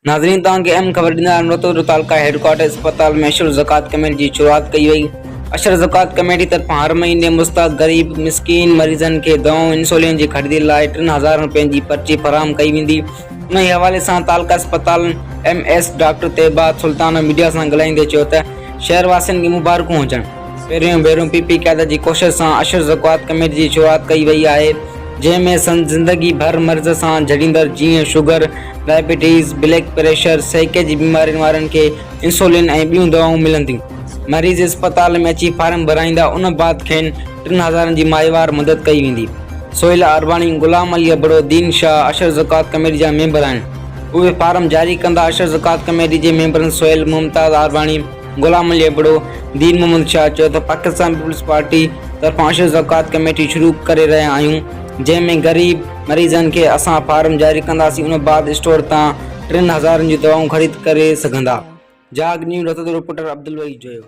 नाज़रीन तव्हांखे अहम ख़बर ॾींदा रोहतक तालुका हेडक्वार्टर अस्पताल में अशर ज़कात कमेटी की शुरुआत कई वई। अशर ज़कात कमेटी तरफ़ां हर महीने मुस्ताक गरीब मिसकीन मरीज़न के दवाऊं इंसुलिन की खरीदी लाइ 3000 रुपयनि की पर्ची फराहम कई वेंदी। उन हवाले से तालुका अस्पताल MS डॉक्टर तैयबा सुल्तान मीडिया से ॻाल्हाईंदे चयो त शहरवासियों की मुबारकूं हुजनि। पहिरियों भेरों PP क़यादत की कोशिश से अशर ज़कात कमेटी की शुरुआत कई वई है, जैमें ज़िंदगी भर मर्ज़ से झड़ींदड़ जीअं शुगर, डायबिटीज़, ब्लड प्रेशर, सैके की बीमारियुनि वारनि खे इंसुलिन ऐं ॿियूं दवाऊं मिलंदियूं। मरीज़ अस्पताल में अची फार्म भराईंदा, उन बाद खेनि 3000 की माहिवार मदद कई वेंदी। सोहेल अरबाणी, गुलाम अली अबड़ो, दीन शाह अशर ज़कात कमेटी जा मेंबर आहिनि। उहे फार्म जारी कंदा। अशर ज़कात कमेटी के मेंबरनि सोहेल मुमताज़ अरबाणी, गुलाम अली अबड़ो, दीन मोहम्मद शाह चयो त पाकिस्तान पीपल्स पार्टी तरफ़ां अशर ज़कात कमेटी शुरू करे रहिया आहियूं, जैमें गरीब मरीज़न के असां फार्म जारी कंदासीं, उन बाद स्टोर तां 3000 जी दवाऊं ख़रीद करे सघंदा। जाग न्यूज़ रोहतक रिपोर्टर अब्दुल वहीद जोयो।